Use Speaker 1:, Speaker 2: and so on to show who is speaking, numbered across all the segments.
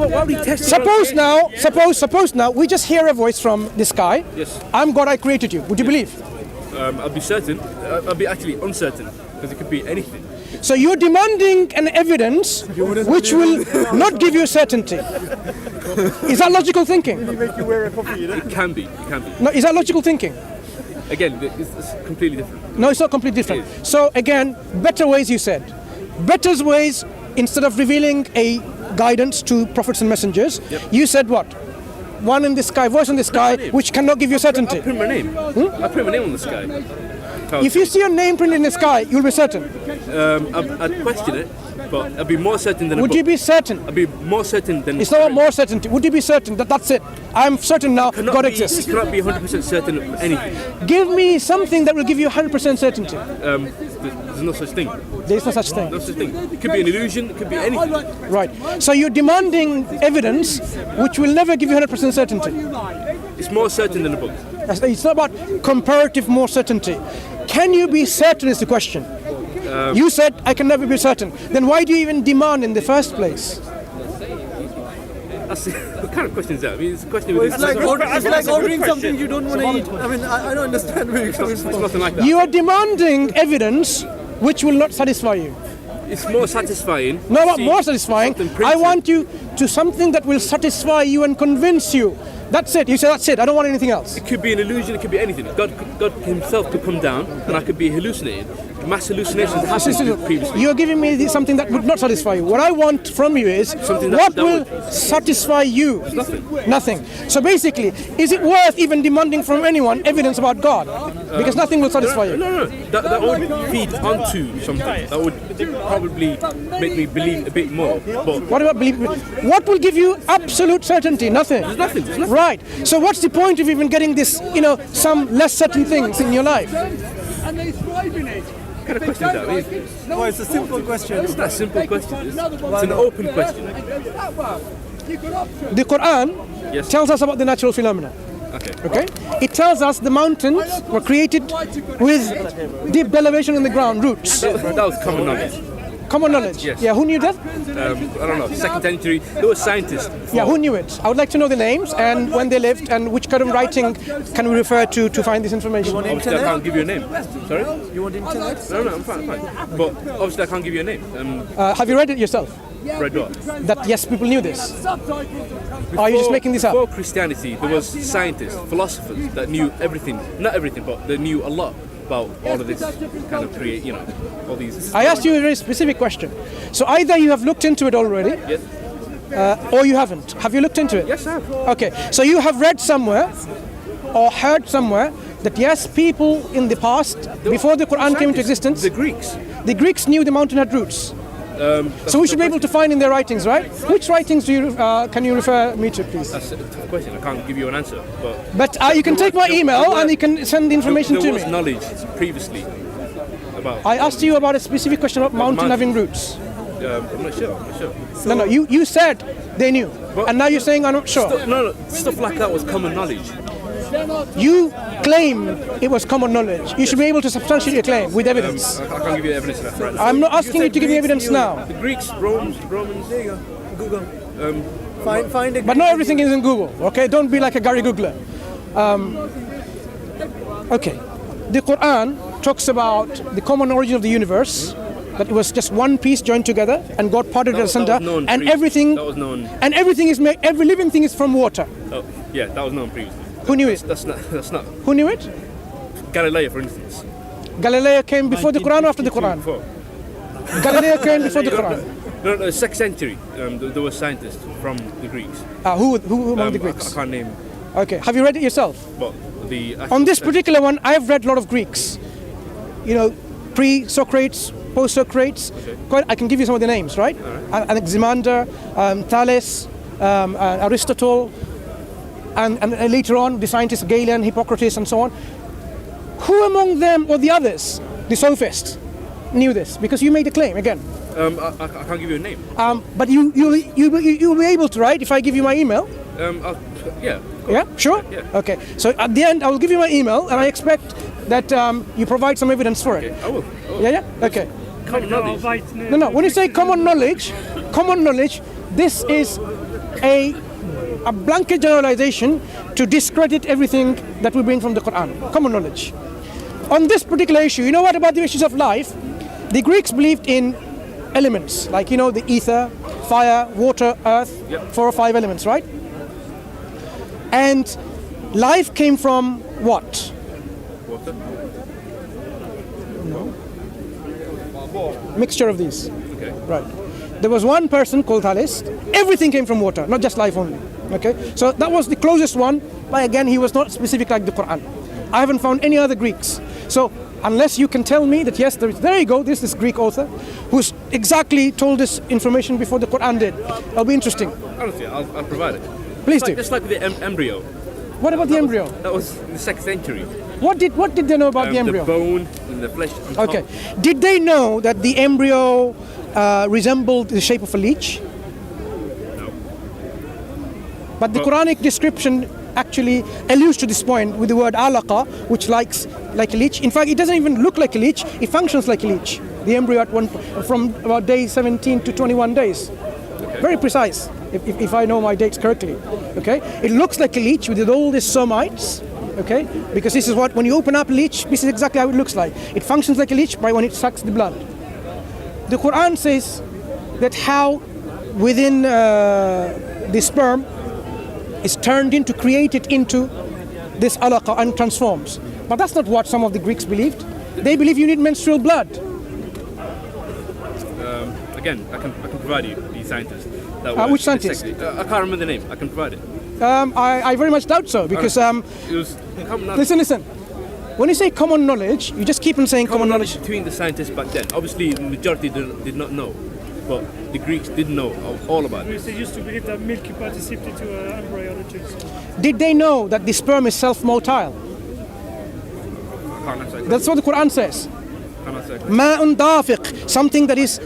Speaker 1: why would he test?
Speaker 2: Suppose now, we just hear a voice from the sky.
Speaker 1: Yes.
Speaker 2: I'm God, I created you. Would you believe?
Speaker 1: I'll be certain. I'll be actually uncertain because it could be anything.
Speaker 2: So you're demanding an evidence which will not give you certainty. Is that logical thinking?
Speaker 1: It can be.
Speaker 2: No, is that logical thinking?
Speaker 1: Again, it's completely different.
Speaker 2: No, it's not completely different. So again, better ways you said. Better ways, instead of revealing a guidance to prophets and messengers, you said what? One in the sky, voice in the sky, which cannot give you certainty.
Speaker 1: I print my name. I print my name on the sky.
Speaker 2: If you see your name printed in the sky, you'll be certain.
Speaker 1: I'd question it, but I'd be more certain than.
Speaker 2: Would you be certain?
Speaker 1: I'd be more certain than.
Speaker 2: It's not more certainty. Would you be certain that that's it? I'm certain now God exists.
Speaker 1: You cannot be 100% certain of anything.
Speaker 2: Give me something that will give you 100% certainty.
Speaker 1: There's no such thing.
Speaker 2: There's no such thing.
Speaker 1: No such thing. It could be an illusion. It could be anything.
Speaker 2: Right. So you're demanding evidence which will never give you 100% certainty.
Speaker 1: It's more certain than a book.
Speaker 2: It's not about comparative more certainty. Can you be certain is the question. You said I can never be certain. Then why do you even demand in the first place?
Speaker 1: What kind of question is that? I mean, it's a question.
Speaker 3: It's like ordering something you don't want to eat. I mean, I don't understand where you're coming from.
Speaker 1: It's nothing like that.
Speaker 2: You are demanding evidence which will not satisfy you.
Speaker 1: It's more satisfying.
Speaker 2: No, not more satisfying. I want you to something that will satisfy you and convince you. That's it. You say that's it. I don't want anything else.
Speaker 1: It could be an illusion. It could be anything. God himself could come down and I could be hallucinating. Mass hallucinations happened previously.
Speaker 2: You're giving me something that would not satisfy you. What I want from you is what will satisfy you? Nothing. So basically, is it worth even demanding from anyone evidence about God? Because nothing will satisfy you.
Speaker 1: No. That would feed onto something. That would probably make me believe a bit more. But
Speaker 2: what about belief? What will give you absolute certainty? Nothing.
Speaker 1: There's nothing.
Speaker 2: Right. So what's the point of even getting this, some less certain things in your life?
Speaker 3: And they thrive in it.
Speaker 1: What kind of question is that?
Speaker 3: Well, it's a simple question.
Speaker 1: It's not a simple question. It's an open question.
Speaker 2: The Quran tells us about the natural phenomena. Okay? It tells us the mountains were created with deep elevation in the ground, roots.
Speaker 1: That was common knowledge.
Speaker 2: Common knowledge?
Speaker 1: Yes.
Speaker 2: Yeah, who knew that?
Speaker 1: I don't know, 2nd century. There were scientists.
Speaker 2: Yeah, who knew it? I would like to know the names and when they lived and which kind of writing can we refer to find this information.
Speaker 1: Obviously, I can't give you a name. Sorry?
Speaker 3: You want internet?
Speaker 1: No, I'm fine. But obviously, I can't give you a name.
Speaker 2: Have you read it yourself?
Speaker 1: Read what?
Speaker 2: That yes, people knew this. Are you just making this up?
Speaker 1: Before Christianity, there was scientists, philosophers that knew everything. Not everything, but they knew a lot about all of this kind of all these.
Speaker 2: I asked you a very specific question. So either you have looked into it already,
Speaker 1: yes,
Speaker 2: or you haven't. Have you looked into it?
Speaker 1: Yes, I have.
Speaker 2: Okay, so you have read somewhere or heard somewhere that yes, people in the past, before the Quran came into existence,
Speaker 1: the Greeks
Speaker 2: knew the mountain had roots. So we should be able to find in their writings, right? Which writings can you refer me to, please?
Speaker 1: That's a tough question. I can't give you an answer.
Speaker 2: But you can take my email and you can send the information to me.
Speaker 1: There was knowledge previously about.
Speaker 2: I asked you about a specific question about mountain having roots.
Speaker 1: I'm not sure.
Speaker 2: So no, you said they knew, and now you're saying I'm not sure.
Speaker 1: Stuff like that was common knowledge.
Speaker 2: You claim it was common knowledge. You should be able to substantiate your claim with evidence.
Speaker 1: I can't give you evidence of that. Right.
Speaker 2: I'm not asking you to give me evidence now.
Speaker 1: The Greeks, Romans.
Speaker 3: There you go. Google. Find a.
Speaker 2: But not everything is in Google. Okay, don't be like a Gary Googler. Okay, the Quran talks about the common origin of the universe. That it was just one piece joined together, and God parted it asunder, and everything.
Speaker 1: That was known.
Speaker 2: And everything is made. Every living thing is from water.
Speaker 1: Oh, yeah, that was known previously.
Speaker 2: Who knew it?
Speaker 1: That's not.
Speaker 2: Who knew it?
Speaker 1: Galileo, for instance.
Speaker 2: Galileo came before the Quran or after the Quran?
Speaker 1: Before.
Speaker 2: Galileo came before the Quran.
Speaker 1: No, 2nd century. There were scientists from the Greeks.
Speaker 2: Who among the Greeks?
Speaker 1: I can't name.
Speaker 2: Okay, have you read it yourself?
Speaker 1: But
Speaker 2: on this particular one, I've read a lot of Greeks. Pre-Socrates, post-Socrates. Okay. I can give you some of the names, right? Anaximander, Thales, Aristotle. And later on, the scientists Galen, Hippocrates, and so on. Who among them or the others, the sophists, knew this? Because you made a claim again.
Speaker 1: I can't give you a name.
Speaker 2: But you'll be able to, right? If I give you my email.
Speaker 1: Yeah.
Speaker 2: Yeah. Sure.
Speaker 1: Yeah.
Speaker 2: Okay. So at the end, I will give you my email, and I expect that you provide some evidence for it.
Speaker 1: Okay. I will.
Speaker 2: Yeah. Okay.
Speaker 1: Common knowledge.
Speaker 2: No. When you say common knowledge, this is a blanket generalization to discredit everything that we bring from the Quran, common knowledge. On this particular issue, you know what about the issues of life? The Greeks believed in elements, like, the ether, fire, water, earth, 4 or 5 elements, right? And life came from what?
Speaker 1: Water.
Speaker 2: No. Mixture of these.
Speaker 1: Okay.
Speaker 2: Right. There was one person called Thales. Everything came from water, not just life only. Okay. So that was the closest one, but again, he was not specific like the Quran. I haven't found any other Greeks. So unless you can tell me that yes, there you go, this is Greek author who's exactly told this information before the Quran did. That'll be interesting.
Speaker 1: Honestly, I'll provide it.
Speaker 2: Please do.
Speaker 1: Just like the embryo.
Speaker 2: What about the embryo?
Speaker 1: That was in the 2nd century.
Speaker 2: What did they know about the embryo?
Speaker 1: The bone and the flesh. on top.
Speaker 2: Okay. Did they know that the embryo resembled the shape of a leech?
Speaker 1: No.
Speaker 2: But the Quranic description actually alludes to this point with the word alaqa, which likes like a leech. In fact, it doesn't even look like a leech. It functions like a leech. The embryo from about day 17 to 21 days.
Speaker 1: Okay.
Speaker 2: Very precise, if I know my dates correctly. Okay. It looks like a leech with all these somites. Okay, because this is what, when you open up a leech, this is exactly how it looks like. It functions like a leech by when it sucks the blood. The Quran says that how within the sperm is turned into, created into this alaqa and transforms. But that's not what some of the Greeks believed. They believe you need menstrual blood.
Speaker 1: Again, I can provide you the scientist.
Speaker 2: Which scientist?
Speaker 1: I can't remember the name. I can provide it.
Speaker 2: I very much doubt so, because
Speaker 1: It was common knowledge.
Speaker 2: listen. When you say common knowledge, you just keep on saying common knowledge.
Speaker 1: between the scientists back then. Obviously, the majority did not know, but the Greeks did know all about it.
Speaker 4: They used to believe that milk participated to embryology.
Speaker 2: Did they know that the sperm is self-motile?
Speaker 1: Can't answer that
Speaker 2: That's what the Quran says.
Speaker 1: question. Can't answer that question.
Speaker 2: Ma'un dafiq, something that is,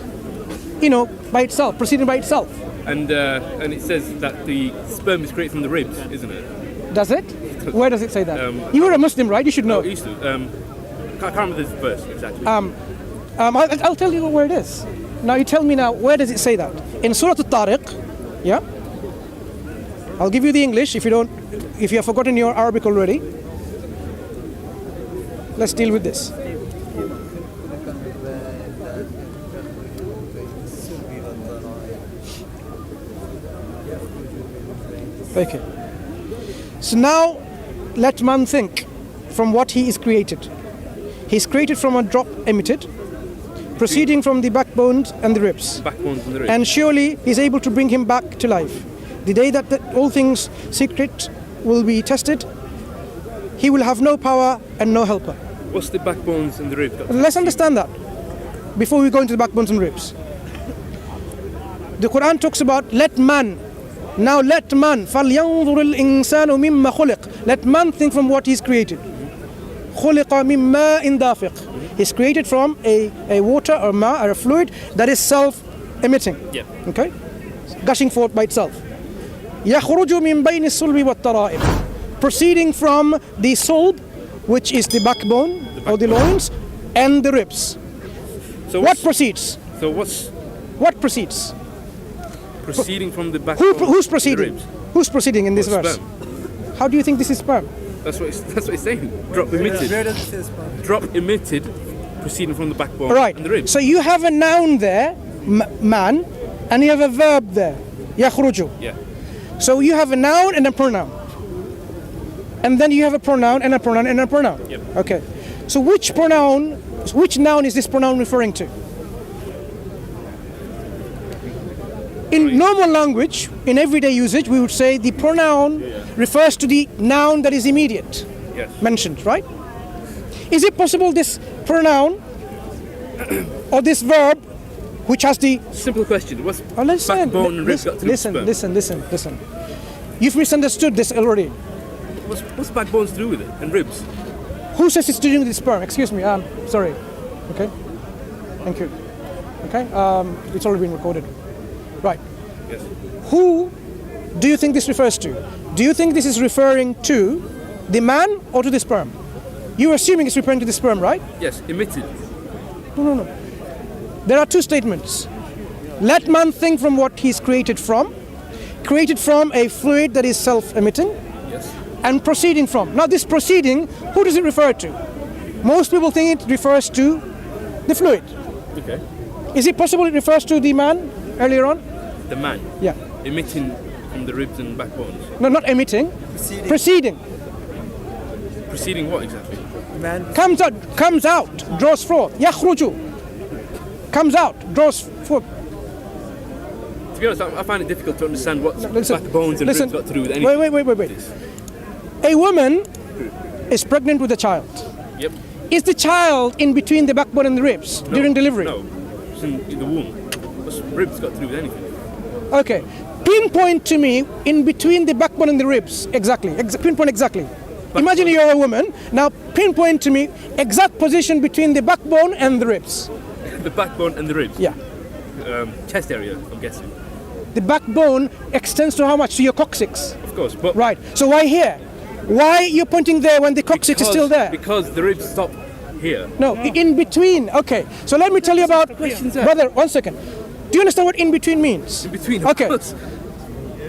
Speaker 2: by itself, proceeding by itself.
Speaker 1: And it says that the sperm is created from the ribs, isn't it?
Speaker 2: Does it? Where does it say that? You were a Muslim, right? You should know.
Speaker 1: No, it used to. Can't remember this verse exactly.
Speaker 2: I'll tell you where it is. Now you tell me now, where does it say that? In Surah Al-Tariq, yeah? I'll give you the English if you have forgotten your Arabic already. Let's deal with this. Okay. So now let man think from what he is created. He is created from a drop emitted, proceeding from the backbones and the ribs.
Speaker 1: Backbones and the ribs.
Speaker 2: And surely he is able to bring him back to life. The day that all things secret will be tested, he will have no power and no helper.
Speaker 1: What's the backbones and the ribs?
Speaker 2: Let's understand that before we go into the backbones and ribs. The Quran talks about let man. Now let man, فَلْيَنْظُرِ الْإِنسَانُ مِمَّا خُلِقَ. Let man think from what he's created. خُلِقَ مِنْ مَاءٍ دَافِقٍ. He's created from a water or ma, or a fluid that is self-emitting.
Speaker 1: Yeah.
Speaker 2: Okay? Gushing forth by itself. يَخْرُجُ مِنْ بَيْنِ الصُّلْبِ وَالتَّرَائِبِ. Proceeding from the sulb, which is the backbone or the loins, and the ribs.
Speaker 1: So
Speaker 2: What proceeds?
Speaker 1: So what's
Speaker 2: What proceeds?
Speaker 1: proceeding from the backbone?
Speaker 2: Who's
Speaker 1: and the
Speaker 2: proceeding?
Speaker 1: ribs?
Speaker 2: Who's proceeding in this
Speaker 1: Well,
Speaker 2: verse?
Speaker 1: sperm.
Speaker 2: How do you think this is sperm?
Speaker 1: That's what it's saying. Drop emitted.
Speaker 3: Where does it say sperm?
Speaker 1: Drop emitted, proceeding from the backbone
Speaker 2: Right.
Speaker 1: and the ribs.
Speaker 2: So you have a noun there, man, and you have a verb there, yakhruju.
Speaker 1: Yeah.
Speaker 2: So you have a noun and a pronoun. And then you have a pronoun and a pronoun and a pronoun.
Speaker 1: Yep.
Speaker 2: Okay. So which noun is this pronoun referring to? In normal language, in everyday usage, we would say the pronoun refers to the noun that is immediate,
Speaker 1: Yes.
Speaker 2: mentioned, right? Is it possible this pronoun or this verb, which has the
Speaker 1: Simple question. What's
Speaker 2: listen,
Speaker 1: backbone and ribs got to do with
Speaker 2: listen,
Speaker 1: sperm?
Speaker 2: listen. You've misunderstood this already.
Speaker 1: What's backbones to do with it? And ribs?
Speaker 2: Who says it's to do with the sperm? Excuse me, sorry. Okay, thank you. Okay, it's already been recorded. Right.
Speaker 1: Yes.
Speaker 2: Who do you think this refers to? Do you think this is referring to the man or to the sperm? You're assuming it's referring to the sperm, right?
Speaker 1: Yes. Emitted.
Speaker 2: No. There are two statements. Let man think from what he's created from. created from a fluid that is self-emitting
Speaker 1: Yes.
Speaker 2: and proceeding from. Now this proceeding, who does it refer to? Most people think it refers to the fluid.
Speaker 1: Okay.
Speaker 2: Is it possible it refers to the man earlier on?
Speaker 1: The man
Speaker 2: Yeah.
Speaker 1: emitting from the ribs and backbones.
Speaker 2: No, not emitting. Proceeding.
Speaker 1: Preceding what exactly?
Speaker 3: Man,
Speaker 2: Comes out, draws forth. Yakhruju. Comes out, draws forth.
Speaker 1: To be honest, I find it difficult to understand what
Speaker 2: Listen,
Speaker 1: backbones and
Speaker 2: listen.
Speaker 1: ribs got to do with anything.
Speaker 2: Wait. A woman is pregnant with a child.
Speaker 1: Yep.
Speaker 2: Is the child in between the backbone and the ribs
Speaker 1: No,
Speaker 2: during delivery?
Speaker 1: No. It's in the womb. What's ribs got to do with anything?
Speaker 2: Okay. Pinpoint to me in between the backbone and the ribs. Exactly. Pinpoint exactly. Imagine you're a woman. Now pinpoint to me exact position between the backbone and the ribs.
Speaker 1: The backbone and the ribs.
Speaker 2: Yeah.
Speaker 1: Chest area, I'm guessing.
Speaker 2: The backbone extends to how much? To your coccyx.
Speaker 1: Of course, but
Speaker 2: Right. So why here? Why you're pointing there when the coccyx is still there?
Speaker 1: Because the ribs stop here.
Speaker 2: No, in between. Okay. So let me tell you about.
Speaker 1: question's there.
Speaker 2: Brother, 1 second. Do you understand what in between means?
Speaker 1: In between.
Speaker 2: Okay.
Speaker 1: Of course.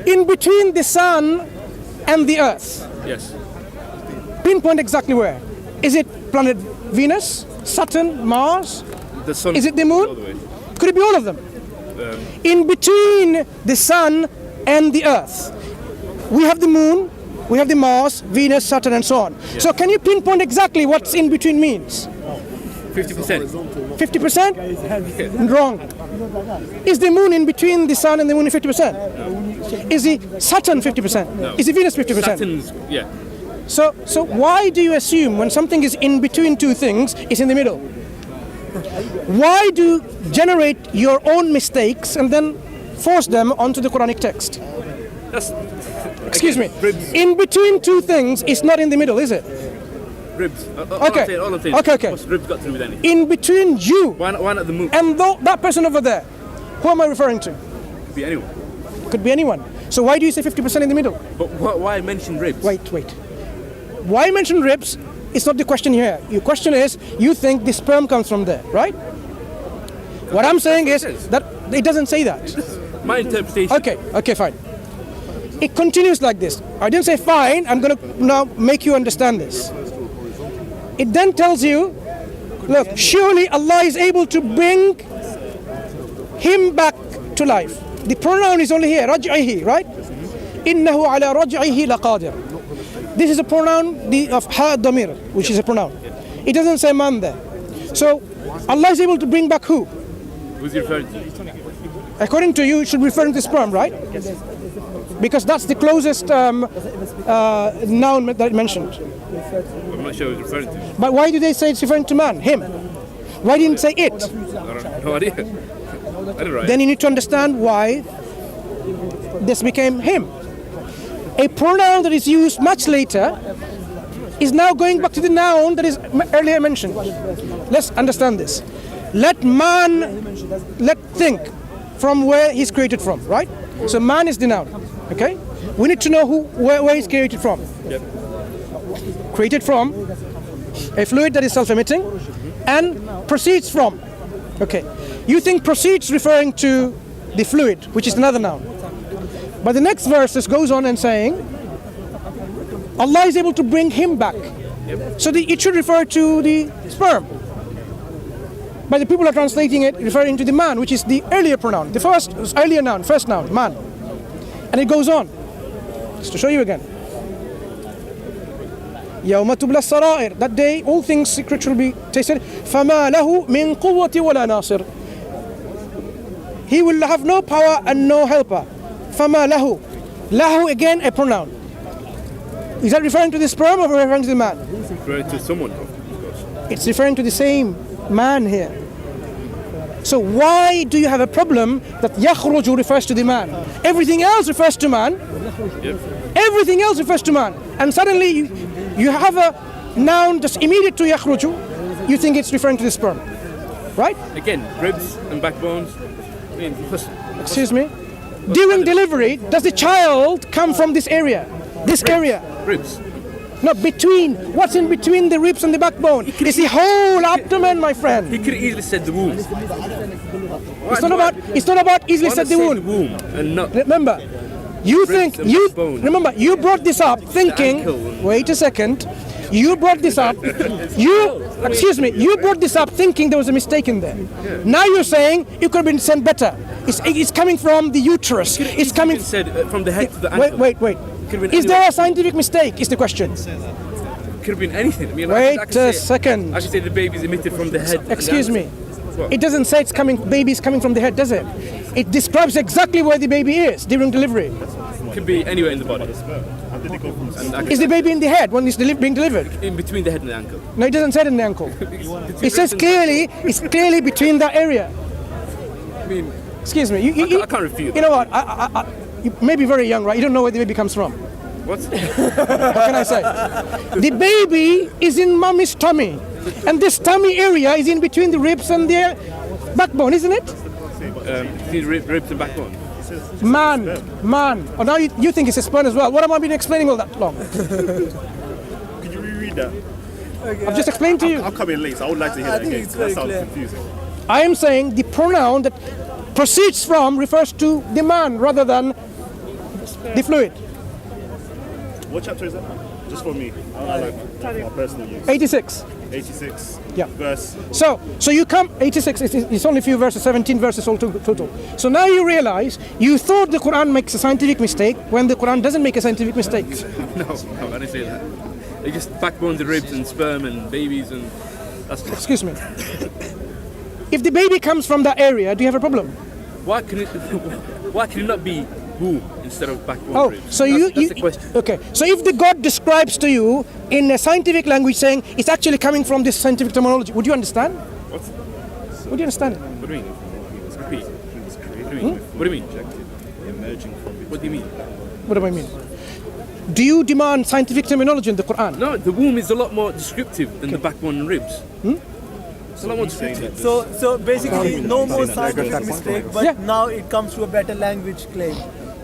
Speaker 2: In between the sun and the earth.
Speaker 1: Yes.
Speaker 2: Pinpoint exactly where. Is it planet Venus, Saturn, Mars?
Speaker 1: The sun.
Speaker 2: Is it the
Speaker 1: all the
Speaker 2: moon?
Speaker 1: way.
Speaker 2: Could it be all of them? In between the sun and the earth, we have the moon, we have the Mars, Venus, Saturn, and so on. So can you pinpoint exactly what's in between means?
Speaker 1: 50%.
Speaker 2: 50%? Wrong. Is the moon in between the sun and the moon 50%? Is the Saturn 50%?
Speaker 1: No.
Speaker 2: Is the Venus 50%?
Speaker 1: Saturn's, yeah.
Speaker 2: So why do you assume when something is in between two things, it's in the middle? Why do you generate your own mistakes and then force them onto the Quranic text?
Speaker 1: That's.
Speaker 2: Excuse me.
Speaker 1: Ribs.
Speaker 2: In between two things, it's not in the middle, is it?
Speaker 1: Ribs.
Speaker 2: Okay.
Speaker 1: All I'm saying.
Speaker 2: Okay.
Speaker 1: What's ribs got to do with anything?
Speaker 2: In between you
Speaker 1: Why not the moon?
Speaker 2: and that person over there, who am I referring to?
Speaker 1: Could be anyone.
Speaker 2: Could be anyone. So why do you say 50% in the middle?
Speaker 1: But why mention ribs?
Speaker 2: Wait. Why mention ribs? It's not the question here. Your question is, you think the sperm comes from there, right? What I'm saying is that it doesn't say that.
Speaker 1: My interpretation.
Speaker 2: Okay, fine. It continues like this. I didn't say fine, I'm going to now make you understand this. It then tells you, look, surely Allah is able to bring him back to life. The pronoun is only here, raj'ihi, right? Innahu ala raj'ihi laqadir. This is a pronoun of ha damir, which is a pronoun. It doesn't say man there. So Allah is able to bring back who?
Speaker 1: Who's he referring to?
Speaker 2: According to you, it should refer to sperm, right? Because that's the closest noun that it mentioned.
Speaker 1: I'm not sure who he's referring to.
Speaker 2: But why do they say it's referring to man, him? Why didn't say it?
Speaker 1: I don't no idea. I didn't write.
Speaker 2: Then you need to understand why this became him. A pronoun that is used much later is now going back to the noun that is earlier mentioned. Let's understand this. Let think from where he's created from, right? So man is the noun, okay? We need to know where he's created from.
Speaker 1: Yep.
Speaker 2: Created from a fluid that is self-emitting and proceeds from. Okay. You think proceeds referring to the fluid, which is another noun. But the next verse goes on and saying, Allah is able to bring him back.
Speaker 1: Yep.
Speaker 2: So it should refer to the sperm. But the people are translating it referring to the man, which is the earlier pronoun, the first noun, man. And it goes on. Just to show you again. يَوْمَ تُبْلَى السَّرَائِرُ. That day, all things secret will be tasted. فَمَا لَهُ مِنْ قُوَّةٍ وَلَا نَاصِرٍ. He will have no power and no helper. فَمَا لَهُ. Lahu again a pronoun. Is that referring to the sperm or referring to the man?
Speaker 1: Referring to someone, of course.
Speaker 2: It's referring to the same man here. So why do you have a problem that yakhruju refers to the man? Everything else refers to man.
Speaker 1: Yep.
Speaker 2: Everything else refers to man. And suddenly you have a noun just immediate to yakhruju. You think it's referring to the sperm. Right?
Speaker 1: Again, ribs and backbones. I mean,
Speaker 2: Excuse me? During delivery, does the child come from this area? This area?
Speaker 1: Ribs.
Speaker 2: No, between. What's in between the ribs and the backbone? It's the whole abdomen, my friend.
Speaker 1: He could have easily said the womb.
Speaker 2: It's not about easily said the womb.
Speaker 1: and not.
Speaker 2: Remember, You
Speaker 1: ribs
Speaker 2: think
Speaker 1: and
Speaker 2: you
Speaker 1: backbone.
Speaker 2: remember you brought this up thinking.
Speaker 1: ankle and-
Speaker 2: Wait a second. You brought this up. You brought this up thinking there was a mistake in there. Now you're saying it could have been sent better. It's coming from the uterus. It's coming.
Speaker 1: Said from the head to the ankle.
Speaker 2: Wait.
Speaker 1: Could have been
Speaker 2: Is there
Speaker 1: anywhere.
Speaker 2: a scientific mistake? Is the question.
Speaker 1: Could have been anything. I mean,
Speaker 2: Wait
Speaker 1: I
Speaker 2: a
Speaker 1: could say,
Speaker 2: second.
Speaker 1: I could say the baby's emitted from the head. and the
Speaker 2: Excuse me.
Speaker 1: ankle. What?
Speaker 2: It doesn't say it's coming. Baby's coming from the head, does it? It describes exactly where the baby is during delivery.
Speaker 1: Could be anywhere in the body.
Speaker 5: How did it go from
Speaker 1: And I
Speaker 2: Is the baby in the head when it's being delivered?
Speaker 1: in between the head and the ankle.
Speaker 2: No, it doesn't say it in the ankle. It says clearly. It's clearly between that area.
Speaker 1: I mean,
Speaker 2: Excuse me.
Speaker 1: I can't refute.
Speaker 2: You know what? You may be very young, right? You don't know where the baby comes from.
Speaker 1: what?
Speaker 2: What can I say? The baby is in mommy's tummy, and this tummy area is in between the ribs and the backbone, isn't it?
Speaker 1: Between ribs and backbone.
Speaker 2: Man. Oh, now you think it's a sperm as well. What have I been explaining all that long?
Speaker 5: Could you reread that?
Speaker 2: I've just explained to you.
Speaker 5: I'll come in late, so I would like to hear
Speaker 3: I
Speaker 5: that
Speaker 3: think
Speaker 5: again.
Speaker 3: it's
Speaker 5: 'Cause that
Speaker 3: very
Speaker 5: sounds
Speaker 3: clear.
Speaker 5: confusing.
Speaker 2: I am saying the pronoun that proceeds from refers to the man rather than the fluid.
Speaker 5: What chapter is that? Just for me. I like my personal use.
Speaker 2: 86.
Speaker 5: 86.
Speaker 2: Yeah.
Speaker 5: Verse.
Speaker 2: So you come 86. It's only a few verses, 17 verses all total. So now you realize you thought the Quran makes a scientific mistake when the Quran doesn't make a scientific mistake.
Speaker 1: No, I didn't say that. They just backbones and ribs and sperm and babies and that's just,
Speaker 2: Excuse me. If the baby comes from that area, do you have a problem?
Speaker 1: why can it not be womb instead of backbone
Speaker 2: Oh,
Speaker 1: ribs?
Speaker 2: so
Speaker 1: that's the question.
Speaker 2: okay. So if the God describes to you in a scientific language saying it's actually coming from this scientific terminology, would you understand?
Speaker 1: What?
Speaker 2: Would you understand?
Speaker 1: What do you mean? Repeat. What do you mean? What do you mean?
Speaker 5: Emerging from
Speaker 1: What do you mean?
Speaker 2: What do I mean? Do you demand scientific terminology in the Quran?
Speaker 1: No, the womb is a lot more descriptive than the backbone and ribs. It's a lot more descriptive.
Speaker 3: So basically, no more scientific mistake, but
Speaker 2: Yeah.
Speaker 3: now it comes to a better language claim.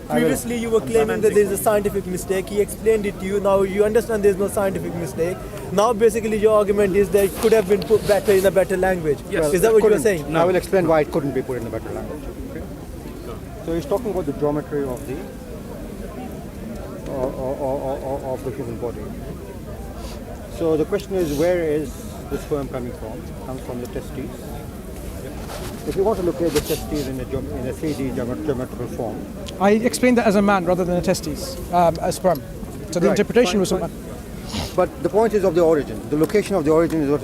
Speaker 3: Previously, you were claiming that there is a scientific mistake. He explained it to you. Now you understand there is no scientific mistake. Now, basically, your argument is that it could have been put better in a better language.
Speaker 1: Yes.
Speaker 3: Is that what you were saying?
Speaker 6: I will explain why it couldn't be put in a better language. Okay? So he's talking about the geometry of the of the human body. So the question is, where is the sperm coming from? It comes from the testes. If you want to look at the testes in a 3D geometrical form,
Speaker 2: I explained that as a man rather than a testes, a sperm. So the
Speaker 6: Right.
Speaker 2: interpretation was a man.
Speaker 6: but the point is of the origin. The location of the origin is what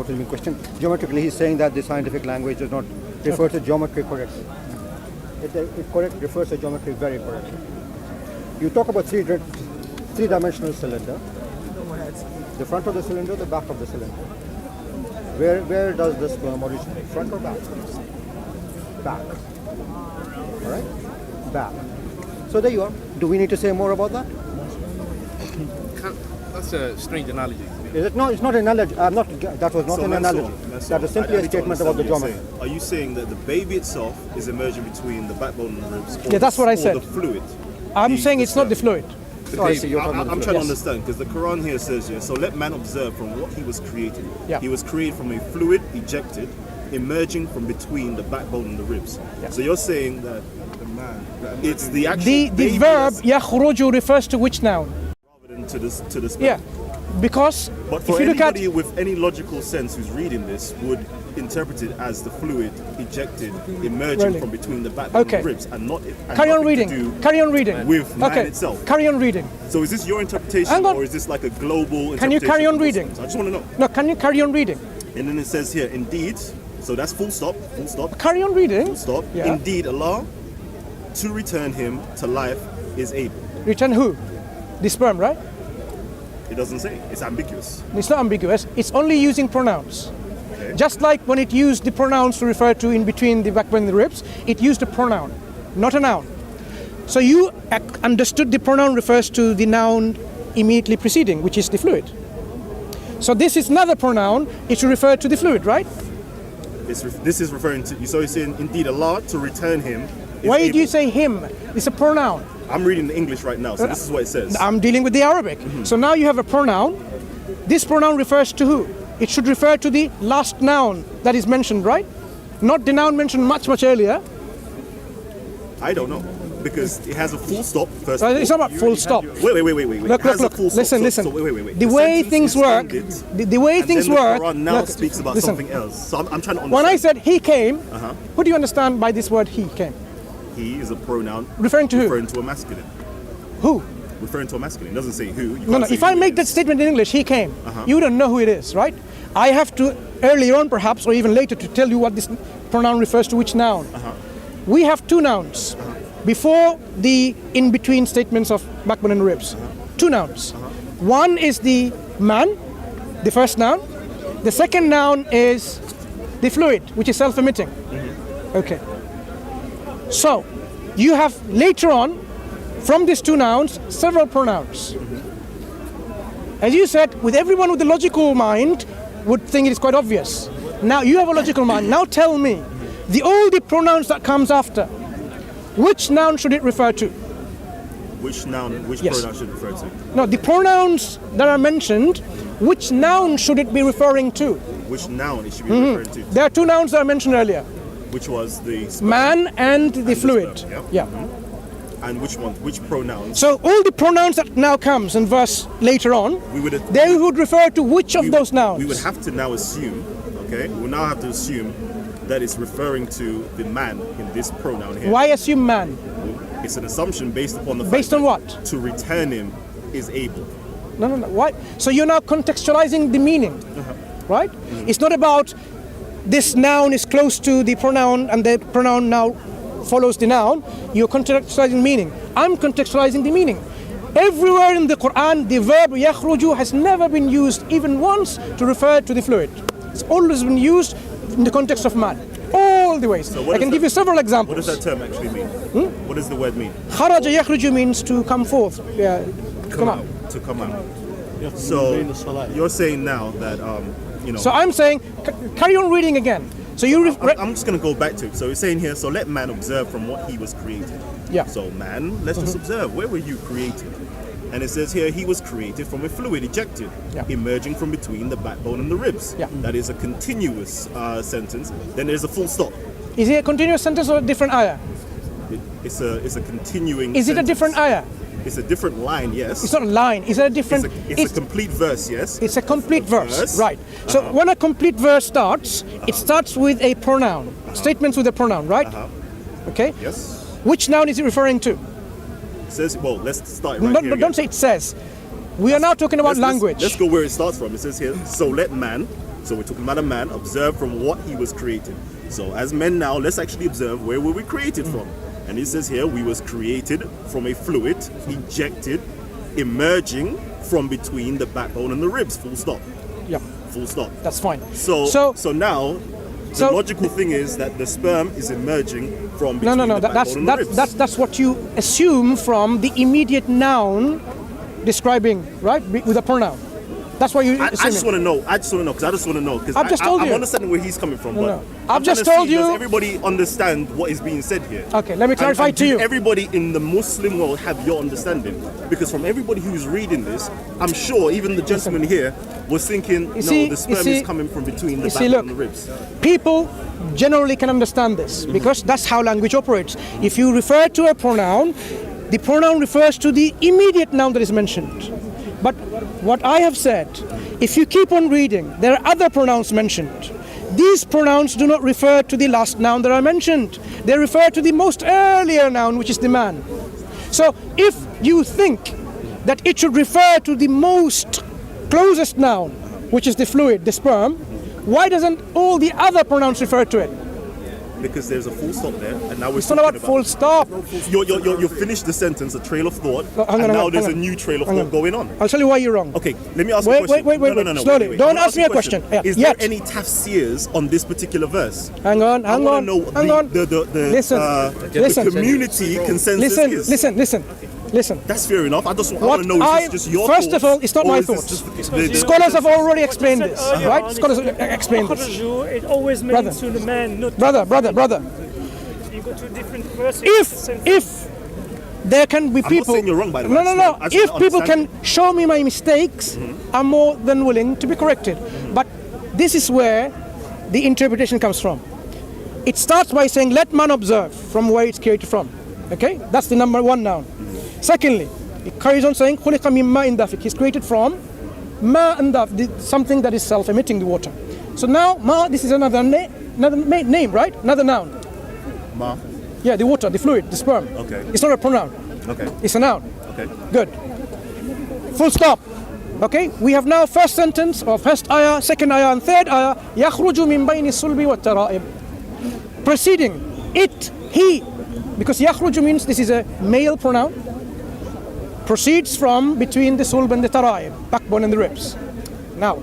Speaker 6: is being questioned. Geometrically, he's saying that the scientific language does not refer to geometry correctly. It refers to geometry very correctly. You talk about three-dimensional cylinder. The front of the cylinder, the back of the cylinder. Where does the sperm originate? Front or back? Back. All right? Back. So there you are. Do we need to say more about that?
Speaker 1: That's a strange analogy.
Speaker 6: Is it? No, it's not an analogy. That was not
Speaker 5: So
Speaker 6: an
Speaker 5: Mansur,
Speaker 6: analogy.
Speaker 5: Mansur,
Speaker 6: That is simply
Speaker 5: I
Speaker 6: a
Speaker 5: need to
Speaker 6: statement about the
Speaker 5: understand what
Speaker 6: geometry.
Speaker 5: you're saying. Are you saying that the baby itself is emerging between the backbone and the ribs? Or
Speaker 2: Yeah, that's what I
Speaker 5: or
Speaker 2: said.
Speaker 5: the fluid?
Speaker 2: I'm saying it's not the fluid.
Speaker 5: The
Speaker 6: Oh, I
Speaker 5: baby.
Speaker 6: see, you're talking about
Speaker 5: I'm
Speaker 6: the
Speaker 5: trying to
Speaker 2: Yes.
Speaker 5: understand because the Quran here says, yeah, so let man observe from what he was created.
Speaker 2: Yeah.
Speaker 5: He was created from a fluid ejected, emerging from between the backbone and the ribs. So you're saying that it's the actual
Speaker 2: The
Speaker 5: baby
Speaker 2: verb
Speaker 5: that's
Speaker 2: yakhruju refers to which noun?
Speaker 5: relevant to the sperm.
Speaker 2: Yeah, because
Speaker 5: But
Speaker 2: if
Speaker 5: for
Speaker 2: you look at
Speaker 5: anybody with any logical sense who's reading this would interpret it as the fluid ejected, emerging
Speaker 2: Really?
Speaker 5: from between the backbone
Speaker 2: Okay.
Speaker 5: and the ribs, and not and
Speaker 2: carry on
Speaker 5: nothing
Speaker 2: reading.
Speaker 5: to do
Speaker 2: Carry on reading.
Speaker 5: with man
Speaker 2: okay.
Speaker 5: itself.
Speaker 2: Carry on reading.
Speaker 5: So is this your interpretation,
Speaker 2: Hang on.
Speaker 5: or is this like a global?
Speaker 2: Can you
Speaker 5: interpretation
Speaker 2: carry on
Speaker 5: from
Speaker 2: reading?
Speaker 5: Muslims? I just want to know.
Speaker 2: No, can you carry on reading?
Speaker 5: And then it says here, indeed. So that's full stop. Full stop.
Speaker 2: Carry on reading.
Speaker 5: Full stop.
Speaker 2: Yeah.
Speaker 5: Indeed, Allah, to return him to life is able.
Speaker 2: Return who? The sperm, right?
Speaker 5: It doesn't say. It's ambiguous.
Speaker 2: It's not ambiguous. It's only using pronouns.
Speaker 5: Okay.
Speaker 2: Just like when it used the pronouns to refer to in between the backbone and the ribs, it used a pronoun, not a noun. So you understood the pronoun refers to the noun immediately preceding, which is the fluid. So this is another pronoun. It should refer to the fluid, right?
Speaker 5: This is referring to. So it's saying, indeed, Allah to return him. Is
Speaker 2: Why do you
Speaker 5: able.
Speaker 2: say him? It's a pronoun.
Speaker 5: I'm reading the English right now, so this is what it says.
Speaker 2: I'm dealing with the Arabic. So now you have a pronoun. This pronoun refers to who? It should refer to the last noun that is mentioned, right? Not the noun mentioned much earlier.
Speaker 5: I don't know. because it has a full stop first.
Speaker 2: It's not about full stop.
Speaker 5: Wait.
Speaker 2: Look,
Speaker 5: It has
Speaker 2: look.
Speaker 5: a full stop.
Speaker 2: Listen.
Speaker 5: So wait.
Speaker 2: The way things work, the way things work.
Speaker 5: The Quran now
Speaker 2: look,
Speaker 5: speaks about
Speaker 2: listen.
Speaker 5: something else. So I'm trying to understand.
Speaker 2: When I said he came, what do you understand by this word he came?
Speaker 5: He is a pronoun
Speaker 2: Referring to who?
Speaker 5: referring to a masculine.
Speaker 2: Who?
Speaker 5: Referring to a masculine. It doesn't say who. You
Speaker 2: No.
Speaker 5: can't say
Speaker 2: If I
Speaker 5: who
Speaker 2: make
Speaker 5: it
Speaker 2: that
Speaker 5: is.
Speaker 2: statement in English, he came. You don't know who it is, right? I have to earlier on, perhaps, or even later, to tell you what this pronoun refers to, which noun. We have two nouns before the in-between statements of backbone and ribs. Two nouns. One is the man, the first noun. The second noun is the fluid, which is self-emitting. Okay. So you have later on, from these two nouns, several pronouns. As you said, with everyone with a logical mind would think it is quite obvious. Now you have a logical mind. Now tell me, all the pronouns that comes after, which noun should it refer to?
Speaker 5: Which noun, which
Speaker 2: Yes.
Speaker 5: pronoun should it refer to?
Speaker 2: No, the pronouns that are mentioned, which noun should it be referring to?
Speaker 5: Which noun it should be referring to?
Speaker 2: There are two nouns that I mentioned earlier,
Speaker 5: Which was the sperm,
Speaker 2: man and the fluid.
Speaker 5: sperm,
Speaker 2: Yeah.
Speaker 5: and which one? Which pronouns?
Speaker 2: So all the pronouns that now comes in verse later on,
Speaker 5: We would
Speaker 2: they would refer to which of those nouns?
Speaker 5: We would have to now assume, okay? We now have to assume that it's referring to the man in this pronoun here.
Speaker 2: Why assume man?
Speaker 5: It's an assumption based upon the fact
Speaker 2: Based on
Speaker 5: that
Speaker 2: what?
Speaker 5: to return him is able.
Speaker 2: No. Why? So you're now contextualizing the meaning, right? It's not about this noun is close to the pronoun and the pronoun now follows the noun. You're contextualizing meaning. I'm contextualizing the meaning. Everywhere in the Quran, the verb yakhruju has never been used even once to refer to the fluid. It's always been used in the context of man. All the ways.
Speaker 5: what
Speaker 2: I can
Speaker 5: does
Speaker 2: give you several
Speaker 5: What
Speaker 2: examples.
Speaker 5: does that term actually mean? What does the word mean?
Speaker 2: Kharaja yakhruju means to come forth, to come out.
Speaker 5: To come out. So you're saying now that
Speaker 2: So I'm saying, carry on reading again. So you
Speaker 5: I'm just going to go back to it. So it's saying here, so let man observe from what he was created.
Speaker 2: Yeah.
Speaker 5: So man, let's just observe. Where were you created? And it says here, he was created from a fluid ejected, emerging from between the backbone and the ribs.
Speaker 2: Yeah.
Speaker 5: That is a continuous sentence. Then there's a full stop.
Speaker 2: Is it a continuous sentence or a different ayah?
Speaker 5: It's a continuing
Speaker 2: Is it a
Speaker 5: sentence.
Speaker 2: different ayah?
Speaker 5: It's a different line, yes.
Speaker 2: It's not a line. Is it a different?
Speaker 5: It's a complete verse, yes.
Speaker 2: It's a complete verse,
Speaker 5: verse.
Speaker 2: right? So when a complete verse starts, it starts with a pronoun. Statements with a pronoun, right? Okay.
Speaker 5: Yes.
Speaker 2: Which noun is it referring to?
Speaker 5: It says, well, let's start right here.
Speaker 2: Don't say it says. We are now talking about language.
Speaker 5: Let's go where it starts from. It says here, so let man, so we're talking about a man, observe from what he was created. So as men now, let's actually observe where were we created from. And it says here, we was created from a fluid, ejected, emerging from between the backbone and the ribs. Full stop.
Speaker 2: Yeah,
Speaker 5: Full stop.
Speaker 2: that's fine.
Speaker 5: So now, the logical thing is that the sperm is emerging from between
Speaker 2: No.
Speaker 5: the backbone and the ribs.
Speaker 2: That's what you assume from the immediate noun describing, right, with a pronoun. That's what you
Speaker 5: I
Speaker 2: assuming.
Speaker 5: just want to know. Because
Speaker 2: I've just told you.
Speaker 5: I'm understanding where he's coming from.
Speaker 2: No.
Speaker 5: But
Speaker 2: I've
Speaker 5: I'm
Speaker 2: just
Speaker 5: trying to
Speaker 2: told
Speaker 5: see,
Speaker 2: you-
Speaker 5: Does everybody understand what is being said here?
Speaker 2: Okay, let me clarify
Speaker 5: And
Speaker 2: to
Speaker 5: do
Speaker 2: you.
Speaker 5: Everybody in the Muslim world have your understanding, because from everybody who's reading this, I'm sure even the gentleman here was thinking, the sperm is coming from between the backbone and the ribs.
Speaker 2: People generally can understand this because that's how language operates. If you refer to a pronoun, the pronoun refers to the immediate noun that is mentioned. But what I have said, if you keep on reading, there are other pronouns mentioned. These pronouns do not refer to the last noun that I mentioned. They refer to the most earlier noun, which is the man. So if you think that it should refer to the most closest noun, which is the fluid, the sperm, why doesn't all the other pronouns refer to it?
Speaker 5: Because there's a full stop there, and now we're
Speaker 2: It's not
Speaker 5: talking
Speaker 2: about full stop.
Speaker 5: You finished the sentence, a trail of thought,
Speaker 2: hang on,
Speaker 5: and now
Speaker 2: hang
Speaker 5: there's
Speaker 2: on.
Speaker 5: a new trail of
Speaker 2: Hang
Speaker 5: thought
Speaker 2: on.
Speaker 5: going on.
Speaker 2: I'll tell you why you're wrong.
Speaker 5: Okay, let me ask
Speaker 2: Wait,
Speaker 5: you a question.
Speaker 2: wait,
Speaker 5: No,
Speaker 2: slowly.
Speaker 5: wait.
Speaker 2: Don't
Speaker 5: Let
Speaker 2: ask me a question. Yeah,
Speaker 5: Is
Speaker 2: yet.
Speaker 5: there any tafsirs on this particular verse?
Speaker 2: Hang on.
Speaker 5: I want to know
Speaker 2: Listen.
Speaker 5: the community consensus is.
Speaker 2: Listen.
Speaker 5: That's fair enough. I want to know if it's just your
Speaker 2: First
Speaker 5: thoughts,
Speaker 2: of all, it's not
Speaker 5: or
Speaker 2: my
Speaker 5: is this
Speaker 2: thoughts.
Speaker 5: just the-
Speaker 2: Scholars have already explained this,
Speaker 4: Earlier
Speaker 2: right?
Speaker 4: on,
Speaker 2: Scholars have explained this.
Speaker 4: Kharaju, it always means to the man, not
Speaker 2: Brother.
Speaker 4: you go to different verses.
Speaker 2: If there can be
Speaker 5: I'm
Speaker 2: people.
Speaker 5: not saying you're wrong, by the way.
Speaker 2: No.
Speaker 5: I just
Speaker 2: If
Speaker 5: want to
Speaker 2: people can
Speaker 5: understand
Speaker 2: show me my mistakes, I'm more than willing to be corrected. But this is where the interpretation comes from. It starts by saying, let man observe from where it's created from. Okay, that's the number one noun. Secondly, it carries on saying خُلِقَ مِن مَاءٍ دَافِقٍ. He's created from ma and daf, something that is self-emitting the water. So now ma, this is another name, right? Another noun.
Speaker 5: Ma.
Speaker 2: Yeah, the water, the fluid, the sperm.
Speaker 5: Okay.
Speaker 2: It's not a pronoun.
Speaker 5: Okay.
Speaker 2: It's a noun.
Speaker 5: Okay.
Speaker 2: Good. Full stop. Okay, we have now first sentence or first ayah, second ayah and third ayah. يَخْرُجُ مِن بَيْنِ الصُّلْبِ وَالتَّرَائِبِ. Preceding it, he, because يَخْرُجُ means this is a male pronoun, proceeds from between the sulb and the tara'ib, backbone and the ribs. Now,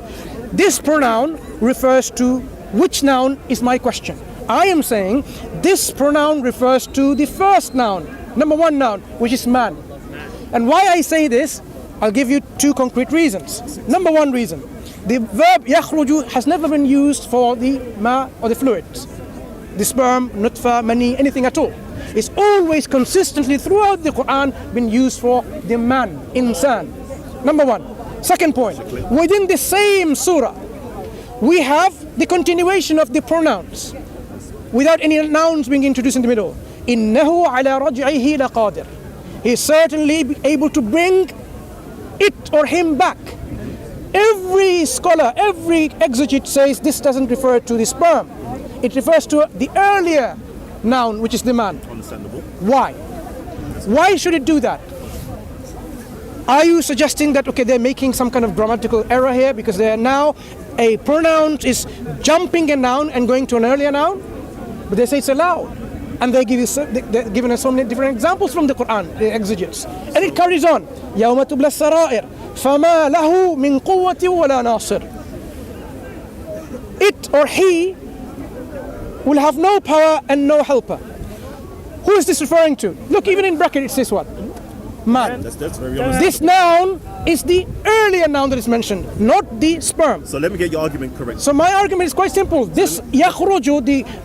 Speaker 2: this pronoun refers to which noun is my question. I am saying this pronoun refers to the first noun, number one noun, which is man. And why I say this, I'll give you two concrete reasons. Number one reason, the verb yakhruju has never been used for the ma or the fluids, the sperm, nutfa, mani, anything at all. It's always consistently throughout the Quran been used for the man, insan. Number one. Second point, within the same surah, we have the continuation of the pronouns without any nouns being introduced in the middle. إِنَّهُ عَلَى رَجْعِهِ لَقَادِرٌ. He is certainly able to bring it or him back. Every scholar, every exegete says this doesn't refer to the sperm. It refers to the earlier noun, which is the man.
Speaker 5: Understandable.
Speaker 2: Why? Why should it do that? Are you suggesting that, okay, they're making some kind of grammatical error here because they are now a pronoun is jumping a noun and going to an earlier noun? But they say it's allowed. And they're giving us so many different examples from the Quran, the exegetes. And it carries on. يَوْمَ تُبْلَى السَّرَائِرُ فَمَا لَهُ مِنْ قُوَّةٍ وَلَا نَاصِرٍ. It or he will have no power and no helper. Who is this referring to? Look, even in bracket it says what? Man.
Speaker 5: That's very honest.
Speaker 2: This noun is the earlier noun that is mentioned, not the sperm.
Speaker 5: So let me get your argument correct.
Speaker 2: So my argument is quite simple. This yakhruju,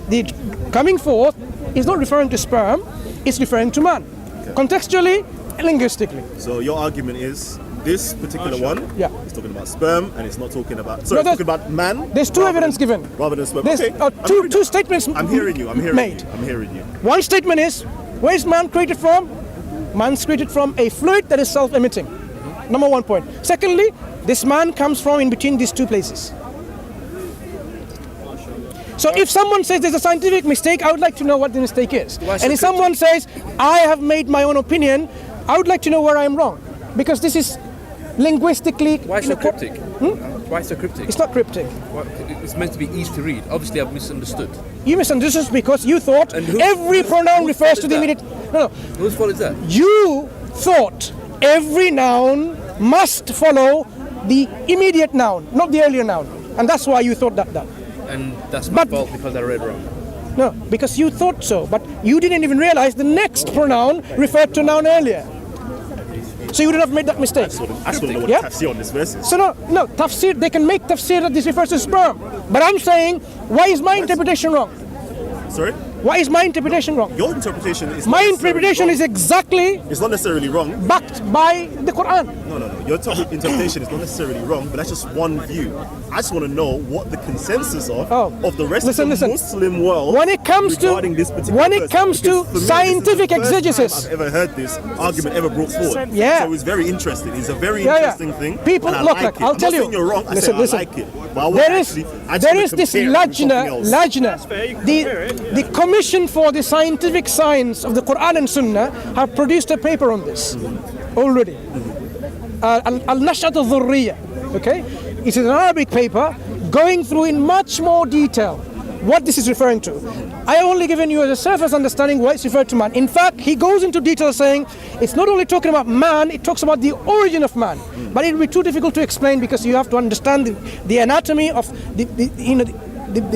Speaker 2: the coming forth, is not referring to sperm, it's referring to man.
Speaker 5: Okay.
Speaker 2: Contextually, linguistically.
Speaker 5: So your argument is this particular one is talking about sperm and it's not talking about, sorry,
Speaker 2: No,
Speaker 5: it's talking about man.
Speaker 2: There's two
Speaker 5: rather
Speaker 2: evidence
Speaker 5: than-
Speaker 2: given.
Speaker 5: Rather than sperm.
Speaker 2: There's
Speaker 5: Okay.
Speaker 2: two statements
Speaker 5: I'm hearing you. I'm hearing
Speaker 2: made.
Speaker 5: you. I'm hearing you.
Speaker 2: One statement is, where is man created from? Man's created from a fluid that is self-emitting. Number one point. Secondly, this man comes from in between these two places. So if someone says there's a scientific mistake, I would like to know what the mistake is. And if someone says, I have made my own opinion, I would like to know where I am wrong. Because this is linguistically...
Speaker 1: Why so cryptic? Why so cryptic?
Speaker 2: It's not cryptic.
Speaker 1: It's meant to be easy to read. Obviously, I've misunderstood.
Speaker 2: You misunderstood because you thought
Speaker 1: And who-
Speaker 2: every
Speaker 1: whose-
Speaker 2: pronoun
Speaker 1: whose
Speaker 2: refers
Speaker 1: fault
Speaker 2: to the
Speaker 1: is
Speaker 2: immediate... No.
Speaker 1: Whose fault is that?
Speaker 2: You thought every noun must follow the immediate noun, not the earlier noun. And that's why you thought that.
Speaker 1: And that's my
Speaker 2: But-
Speaker 1: fault because I read wrong.
Speaker 2: No, because you thought so, but you didn't even realize the next pronoun referred to noun earlier. So you would have made that mistake.
Speaker 5: I still don't know what
Speaker 2: Yeah?
Speaker 5: tafsir on this verse is.
Speaker 2: So no, tafsir, they can make tafsir that this refers to sperm. But I'm saying, why is my interpretation wrong?
Speaker 5: Sorry?
Speaker 2: Why is my interpretation wrong?
Speaker 5: Your interpretation is
Speaker 2: My
Speaker 5: not necessarily
Speaker 2: interpretation
Speaker 5: wrong.
Speaker 2: is exactly
Speaker 5: It's not necessarily wrong.
Speaker 2: backed by the Quran.
Speaker 5: No. Your interpretation is not necessarily wrong, but that's just one view. I just want to know what the consensus of the rest of the Muslim world
Speaker 2: When it comes to
Speaker 5: regarding this particular
Speaker 2: when it
Speaker 5: verse.
Speaker 2: comes to
Speaker 5: Because for me,
Speaker 2: scientific
Speaker 5: this is the first
Speaker 2: exegesis.
Speaker 5: time I've ever heard this argument ever brought forward.
Speaker 2: Yeah.
Speaker 5: So it's very interesting. It's a very
Speaker 2: Yeah.
Speaker 5: interesting thing.
Speaker 2: People,
Speaker 5: and I
Speaker 2: look,
Speaker 5: like it.
Speaker 2: I'll
Speaker 5: I'm
Speaker 2: tell
Speaker 5: not
Speaker 2: you.
Speaker 5: saying you're wrong. I
Speaker 2: Listen.
Speaker 5: like it. But I
Speaker 2: There is this lajna. The Commission for the Scientific Science of the Quran and Sunnah have produced a paper on this already. Al-Nash'at al-Dhurriya. Okay? It is an Arabic paper going through in much more detail what this is referring to. I have only given you a surface understanding why it's referred to man. In fact, he goes into detail saying it's not only talking about man, it talks about the origin of man. But it will be too difficult to explain because you have to understand the anatomy of the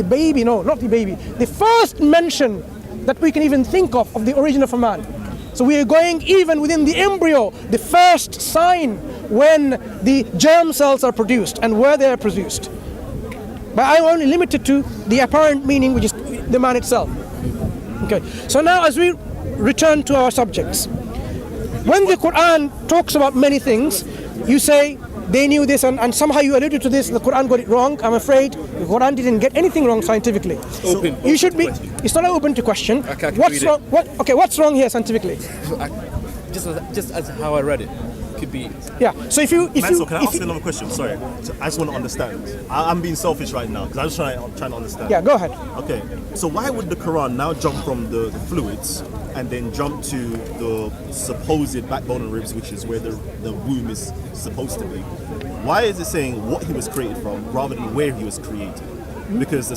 Speaker 2: baby. No, not the baby. The first mention that we can even think of the origin of a man. So we are going even within the embryo, the first sign when the germ cells are produced and where they are produced. But I'm only limited to the apparent meaning, which is the man itself. Okay, so now as we return to our subjects, when the Quran talks about many things, you say they knew this, and somehow you alluded to this, the Quran got it wrong. I'm afraid the Quran didn't get anything wrong scientifically.
Speaker 1: Open.
Speaker 2: You should be. It's not open to question.
Speaker 1: I can
Speaker 2: What's
Speaker 1: read it.
Speaker 2: wrong? What's wrong here scientifically?
Speaker 1: Just as how I read it, could be.
Speaker 2: Yeah. So if you
Speaker 5: Mansur, can I ask you another question? Sorry, I just want to understand. I'm being selfish right now because I'm just trying to understand.
Speaker 2: yeah, go ahead.
Speaker 5: Okay, so why would the Quran now jump from the fluids and then jump to the supposed backbone and ribs, which is where the womb is supposed to be? Why is it saying what he was created from rather than where he was created? Because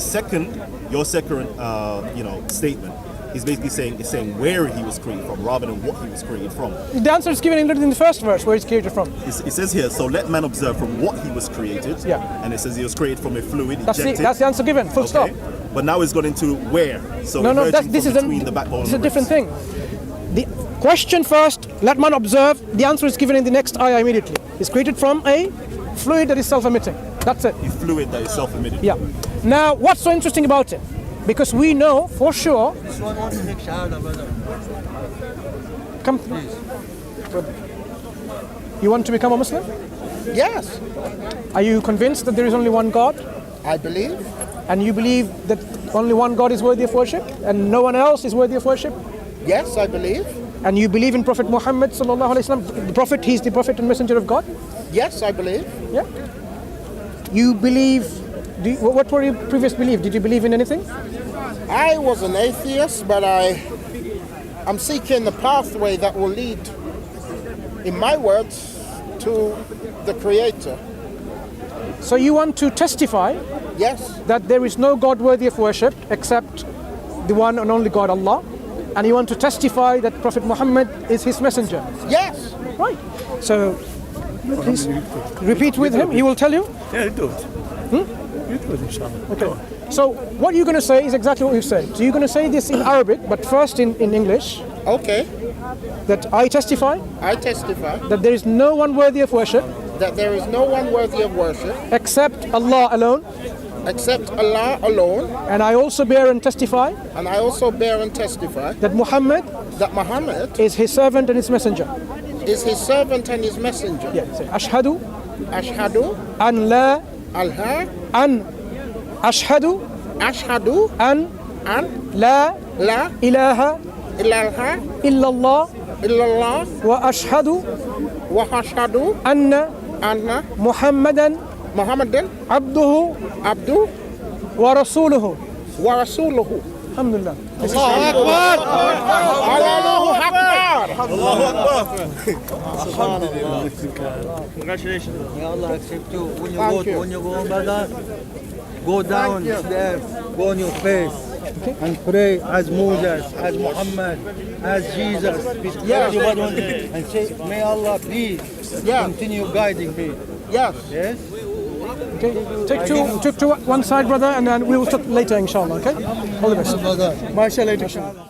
Speaker 5: your second statement is basically saying where he was created from rather than what he was created from.
Speaker 2: The answer is given in the first verse, where it's created from.
Speaker 5: It says here, so let man observe from what he was created.
Speaker 2: Yeah.
Speaker 5: And it says he was created from a fluid
Speaker 2: That's
Speaker 5: ejected.
Speaker 2: the answer given. Full stop.
Speaker 5: But now it's gone into where. So
Speaker 2: No,
Speaker 5: emerging
Speaker 2: this
Speaker 5: from
Speaker 2: is
Speaker 5: between the backbone
Speaker 2: it's a
Speaker 5: and the
Speaker 2: different
Speaker 5: ribs.
Speaker 2: thing. The question first, let man observe. The answer is given in the next ayah immediately. It's created from a fluid that is self-emitting. That's it.
Speaker 5: A fluid that is self-emitted.
Speaker 2: Yeah. Now, what's so interesting about it? Because we know for sure. Come, please. You want to become a Muslim?
Speaker 7: Yes,
Speaker 2: Are you convinced that there is only one God?
Speaker 7: I believe.
Speaker 2: And you believe that only one God is worthy of worship and no one else is worthy of worship?
Speaker 7: Yes, I believe.
Speaker 2: And you believe in Prophet Muhammad sallallahu alaihi wasallam, the Prophet, he's the Prophet and Messenger of God?
Speaker 7: Yes, I believe.
Speaker 2: Yeah. You believe, what were your previous belief? Did you believe in anything?
Speaker 7: I was an atheist, but I'm seeking the pathway that will lead, in my words, to the Creator.
Speaker 2: So you want to testify
Speaker 7: Yes,
Speaker 2: that there is no God worthy of worship except the one and only God, Allah, and you want to testify that Prophet Muhammad is his messenger.
Speaker 7: yes.
Speaker 2: Right. So please repeat with him. He will tell you.
Speaker 4: Yeah, do it. You do it, inshallah.
Speaker 2: Okay. So what you're going to say is exactly what you said. So you're going to say this in Arabic, but first in English.
Speaker 7: Okay,
Speaker 2: That I testify
Speaker 7: I testify
Speaker 2: that there is no one worthy of worship
Speaker 7: that there is no one worthy of worship
Speaker 2: except Allah alone.
Speaker 7: except Allah alone,
Speaker 2: And I also bear and testify
Speaker 7: and I also bear and testify
Speaker 2: that Muhammad
Speaker 7: that Muhammad
Speaker 2: is his servant and his messenger.
Speaker 7: is his servant and his messenger.
Speaker 2: Yeah. Say, Ashhadu
Speaker 7: Ashhadu
Speaker 2: an la
Speaker 7: alha,
Speaker 2: an ashhadu
Speaker 7: ashhadu
Speaker 2: an
Speaker 7: an
Speaker 2: la
Speaker 7: la
Speaker 2: ilaha
Speaker 7: ilaha
Speaker 2: illallah
Speaker 7: illallah
Speaker 2: wa ashhadu
Speaker 7: wa ashhadu
Speaker 2: anna
Speaker 7: anna
Speaker 2: Muhammadan
Speaker 7: Muhammadan
Speaker 2: abduhu
Speaker 7: abdu
Speaker 2: wa rasuluhu.
Speaker 7: wa rasuluhu.
Speaker 2: Alhamdulillah.
Speaker 7: Allahu Akbar.
Speaker 4: Congratulations.
Speaker 8: May Allah accept you. When you
Speaker 7: Thank
Speaker 8: go,
Speaker 7: you.
Speaker 8: when you go, brother, go down
Speaker 7: you.
Speaker 8: there, go on your face, and pray as Moses, as Muhammad, as Jesus.
Speaker 7: Yes.
Speaker 8: Everybody on there. And say, may Allah please continue guiding me.
Speaker 7: Yes.
Speaker 8: Yes.
Speaker 2: Okay. Take to one side, brother, and then we will talk later, inshallah. Okay. All the best.
Speaker 8: Brother.
Speaker 2: Mashallah. Inshallah.